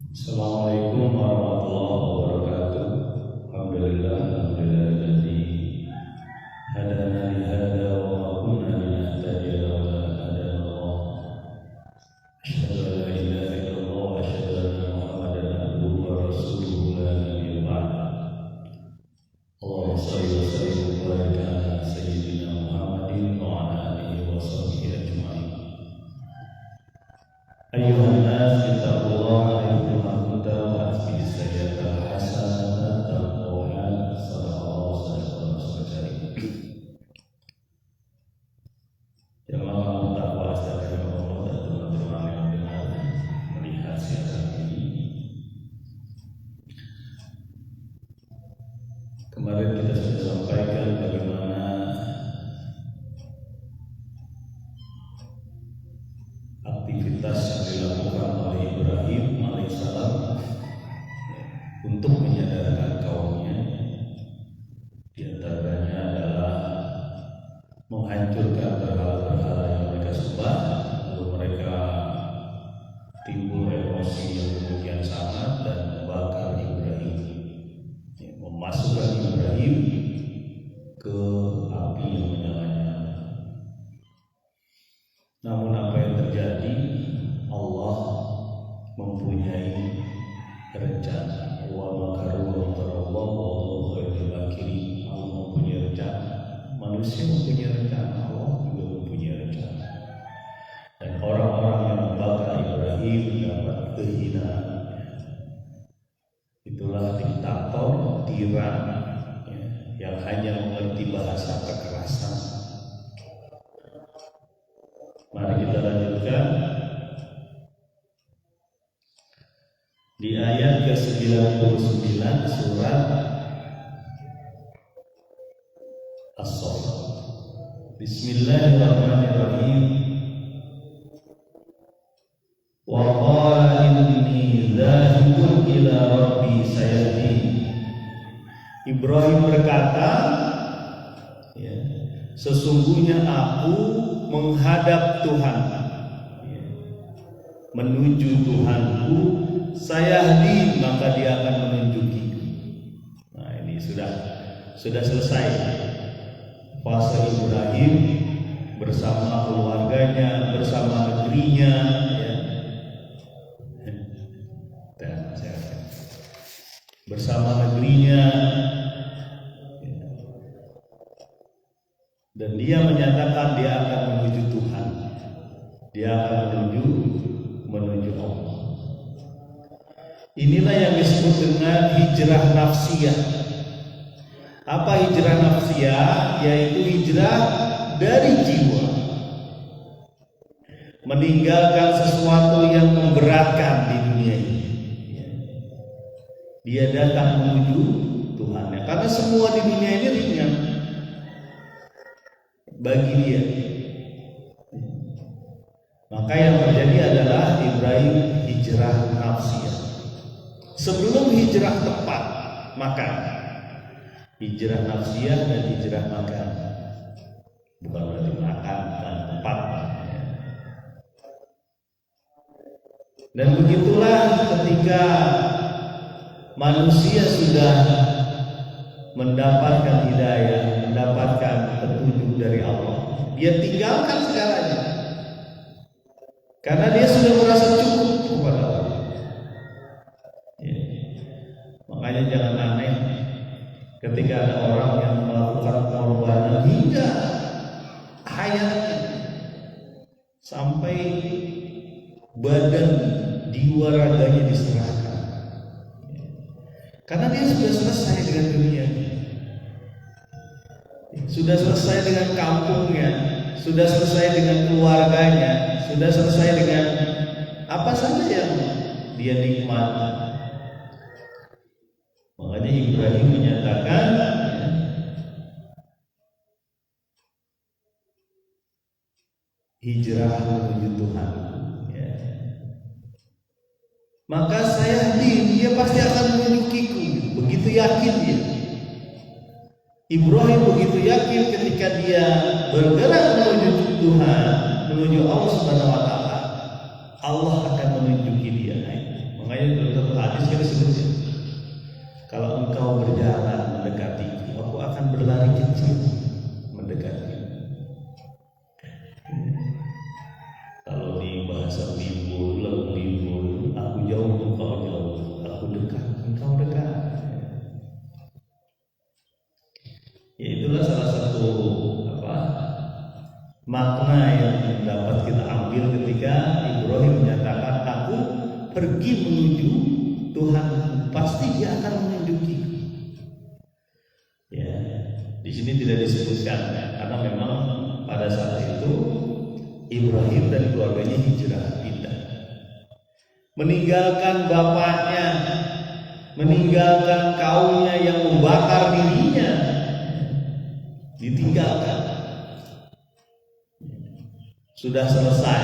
Assalamualaikum warahmatullahi wabarakatuh. Alhamdulillahilladzi hadana li hadza wa ma kunna linahtadiya laula an hadana Allah. Asyhadu an la ilaha illallah wa asyhadu anna Muhammadan abduhu wa rasuluhu la nabiyya ba'da. Allahumma shalli wa sallim wa barik ala sayyidina Muhammadin wa ala alihi wa sahbihi ajma'in. Ayyuhan nas ittaqullaha Kemarin kita sudah sampaikan bagaimana aktivitas yang dilakukan oleh Ibrahim alaihissalam untuk menyadarkan kaumnya. Di antaranya adalah menghancurkan berhala-berhala yang mereka sembah, lalu mereka timbul emosi yang demikian sangat dan membakar Ibrahim, memasukkan Ibrahim ke api yang menyala-nyala. Namun apa yang terjadi? Allah mempunyai rencana. Wa makaru wa makarallahu wallahu khairul makirin. Allah mempunyai rencana. Manusia mempunyai rencana, Allah juga mempunyai rencana. Dan orang-orang yang membakar Ibrahim dapat kehinaan. Itulah diktator, tiran, yang hanya mengerti bahasa kekerasan. Mari kita lanjutkan di ayat ke-99 surat As-Saff. Bismillahirrahmanirrahim. Wa qala inni dzahibun ila rabbi sayahdin. Ibrahim berkata, sesungguhnya aku menghadap Tuhan, menuju Tuhanku, sayahdin, maka dia akan menunjukiku. Nah, ini sudah selesai fase Ibrahim bersama keluarganya, bersama negerinya, bersama negerinya, dan dia menyatakan dia akan menuju Tuhan, dia akan menuju Allah. Inilah yang disebut dengan hijrah nafsiyah. Apa hijrah nafsiyah? Yaitu hijrah dari jiwa, meninggalkan sesuatu yang memberatkan di dunia ini. Dia datang menuju Tuhannya, karena semua di dunia ini ringan bagi dia. Maka yang terjadi adalah Ibrahim hijrah nafsiyah. Sebelum hijrah tepat, makan. Hijrah nafsiyah dan hijrah makan. Bukan berarti makan dan tepat. Dan begitulah ketika manusia sudah mendapatkan hidayah, mendapatkan petunjuk dari Allah, dia tinggalkan segalanya karena dia sudah merasa cukup kepada Allah. Makanya jangan aneh ketika ada orang yang melakukan pengorbanan hingga hayatnya, sampai badan jiwa raganya diserahkan, karena dia sudah selesai dengan dunia, sudah selesai dengan kampungnya, sudah selesai dengan keluarganya, sudah selesai dengan apa saja yang dia nikmati. Makanya Ibrahim menyatakan, hijrah menuju Tuhan. Maka dia pasti akan menunjukiku. Begitu yakin dia. Ibrahim begitu yakin ketika dia bergerak menuju Tuhan, menuju Allah Subhanahu wa taala, Allah akan menunjuki dia. Makanya berjalan mendekati, aku akan berlari kecil mendekati. Kalau di bahasa Bimbul, lagu Bimbul, aku jauh, engkau jauh, aku dekat, engkau dekat. Ya, itulah salah satu makna yang dapat kita ambil ketika Ibrahim menyatakan, aku pergi menuju Tuhan, pasti Dia akan menunjuki. Ya, di sini tidak disebutkan karena memang pada saat itu Ibrahim dan keluarganya hijrah, pindah, meninggalkan bapaknya, meninggalkan kaumnya yang membakar dirinya, ditinggalkan. Sudah selesai,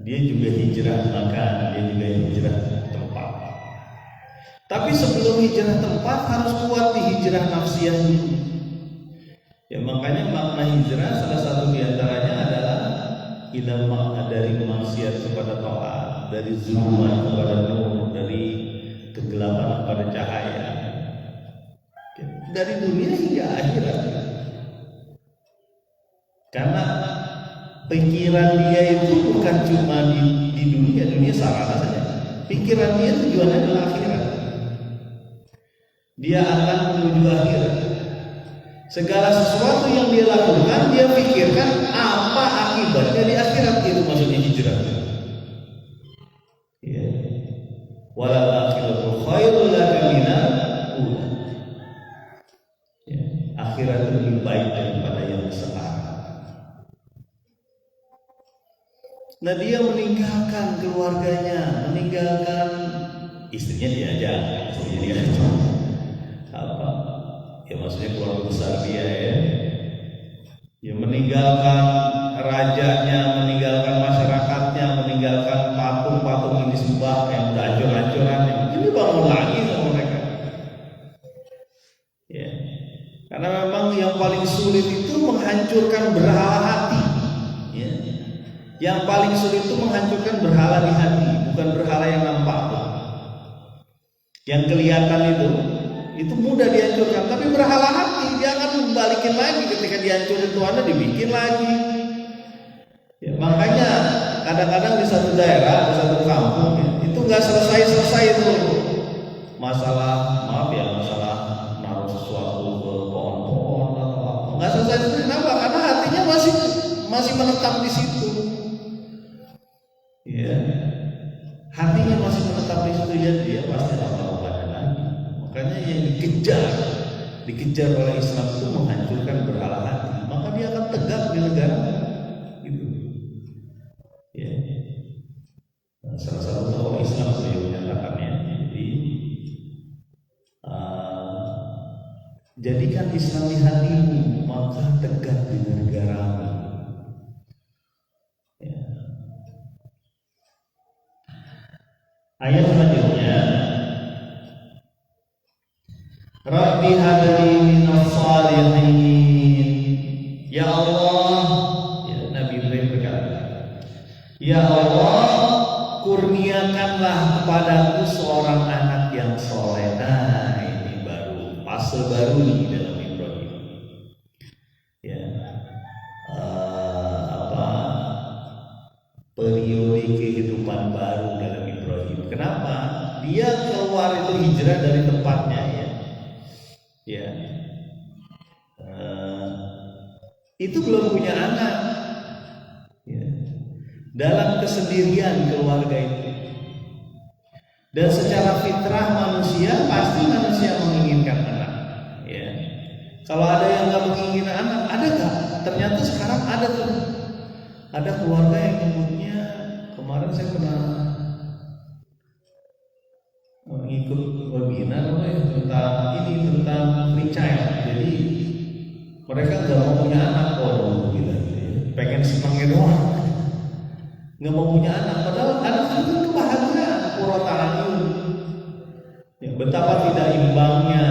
dia juga hijrah makan, dia juga hijrah tempat. Tapi sebelum hijrah tempat harus kuat di hijrah nafsiyah dulu. Ya, makanya makna hijrah salah satu diantaranya adalah ilah makna dari maksiat kepada taat, dari zulumat kepada nur, dari kegelapan kepada cahaya, dari dunia hingga akhirat. Karena pikiran dia itu bukan cuma di dunia sarana saja. Pikiran dia tujuannya adalah akhirat. Dia akan menuju akhirat. Segala sesuatu yang dia lakukan, dia pikirkan apa akibatnya di akhirat. Itu maksudnya hijrah. Ya. Walal akhiratu khairul laka minal ula. Ya. Akhirat lebih baik daripada yang sekarang. Nah, dia meninggalkan keluarganya, meninggalkan istrinya diajak, ya maksudnya keluarga besar dia ya. Ya, meninggalkan rajanya, meninggalkan masyarakatnya, meninggalkan patung-patung yang disembah yang udah hancur-hancuran, ini bangun lagi sama mereka. Ya, karena memang yang paling sulit itu menghancurkan berhala hati. Ya. Yang paling sulit itu menghancurkan berhala di hati, bukan berhala yang nampak. Yang kelihatan itu mudah dihancurkan, tapi berhala hati dia akan membalikin lagi ketika dihancurin Tuhan, dibikin lagi. Ya, makanya kadang-kadang di satu daerah, di satu kampung itu nggak selesai itu masalah, masalah naruh sesuatu ke pohon-pohon atau apa, nggak selesai. Kenapa? Karena hatinya masih menetap di situ. Ya, hatinya masih menetap di situ, dia pasti lama-lama lagi. Makanya yang dikejar oleh Islam itu menghancurkan berhala hati, maka dia akan tegak di negara gitu. Ya. Salah satu tokoh Islam yang menyatakannya, jadikan Islam di hatimu, maka tegak di negaramu. Ya. Ayat selanjutnya, Rabbi habli minas salihin. Ya Allah, ya Nabi Ibrahim berkata, ya Allah, kurniakanlah kepadaku seorang anak yang soleh. Nah, ini baru fase baru nih dalam Ibrahim. Ya, periode kehidupan baru dalam Ibrahim. Kenapa? Dia keluar itu hijrah dari tempatnya ya. Ya, itu belum punya anak. Ya. Dalam kesendirian keluarga itu. Dan secara fitrah manusia pasti manusia menginginkan anak. Ya. Kalau ada yang nggak menginginkan anak, ada nggak? Ternyata sekarang ada tuh. Ada keluarga yang nyebutnya, kemarin saya pernah mengikut webinar tentang free child. Jadi mereka nggak mau punya anak, pengen senangnya doang, nggak mau punya anak. Padahal anak itu kebahagiaan, qurratan ayun. Ya, betapa tidak imbangnya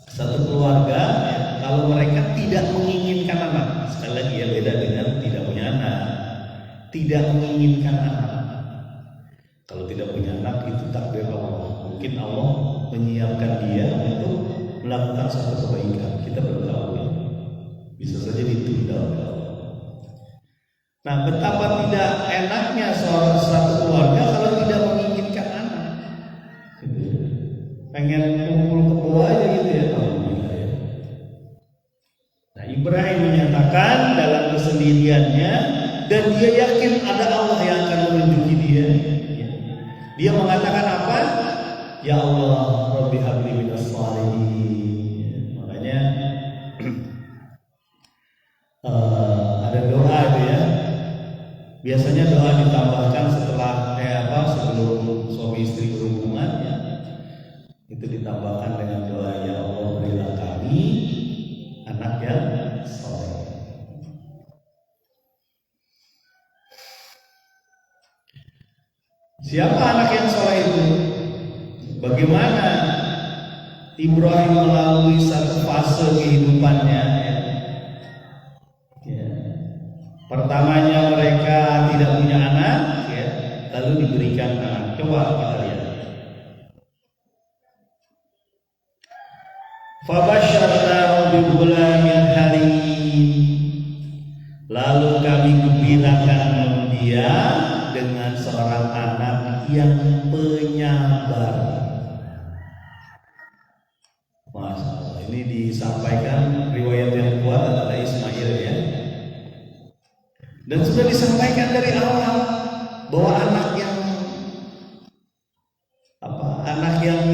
satu keluarga ya, kalau mereka tidak menginginkan anak. Sekali lagi ya, beda dengan tidak punya anak. Tidak menginginkan anak. Kalau tidak punya anak itu takdir Allah. mungkin Allah menyiapkan dia untuk melakukan satu kebaikan. Kita belum tahu ya. Bisa saja ditunda oleh Allah. Nah, betapa tidak enaknya seorang satu keluarga kalau tidak menginginkan anak. Gitu ya. Pengen kumpul kebo aja gitu ya. Alhamdulillah ya. Nah, Ibrahim menyatakan dalam kesendiriannya dan dia yakin ada Allah yang akan menunjuki dia. Dia mengatakan apa? Ya Allah, Rabbi habli minas shalihin. Makanya ada doa itu ya. Biasanya doa ditambahkan setelah sebelum suami istri berhubungan ya. Itu ditambahkan dengan doa ya Allah berilah kami anak yang saleh. Siapa anak yang saleh itu? Bagaimana Ibrahim melalui satu fase kehidupannya ya. Ya. Pertamanya mereka tidak punya anak ya, lalu diberikan anak. Coba kita lihat. Fabasyarnahu bighulamin halim. Lalu kami gembirakan dia dengan seorang anak yang penyabar. Masya Allah, ini disampaikan riwayat yang kuat adalah Ismail ya. Dan sudah disampaikan dari awal bahwa anak yang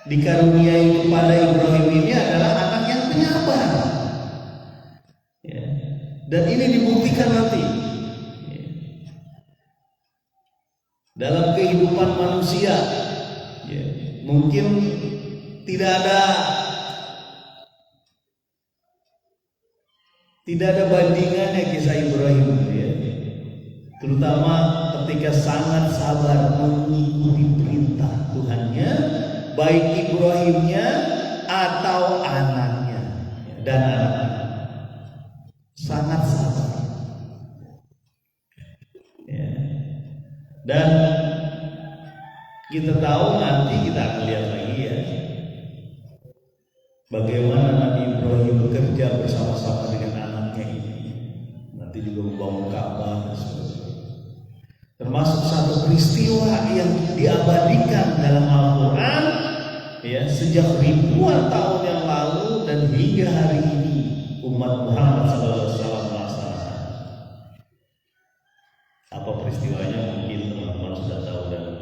dikaruniai kepada Ibrahim ini adalah anak yang penyabar. Ya. Dan ini dibuktikan nanti. Dalam kehidupan manusia ya, mungkin tidak ada bandingannya kisah Ibrahim ya. Terutama ketika sangat sabar mengikuti perintah Tuhannya, baik Ibrahimnya atau anaknya dan anak-anak. Sangat sabar ya. Dan kita tahu nanti kita akan lihat lagi ya bagaimana Nabi Ibrahim bekerja bersama-sama dengan anaknya ini. Nanti juga membangun Ka'bah dan sebagainya. Termasuk satu peristiwa yang diabadikan dalam Al-Quran ya, sejak ribuan tahun yang lalu dan hingga hari ini umat Muhammad SAW melaksanakan. Apa peristiwanya mungkin teman-teman sudah tahu dan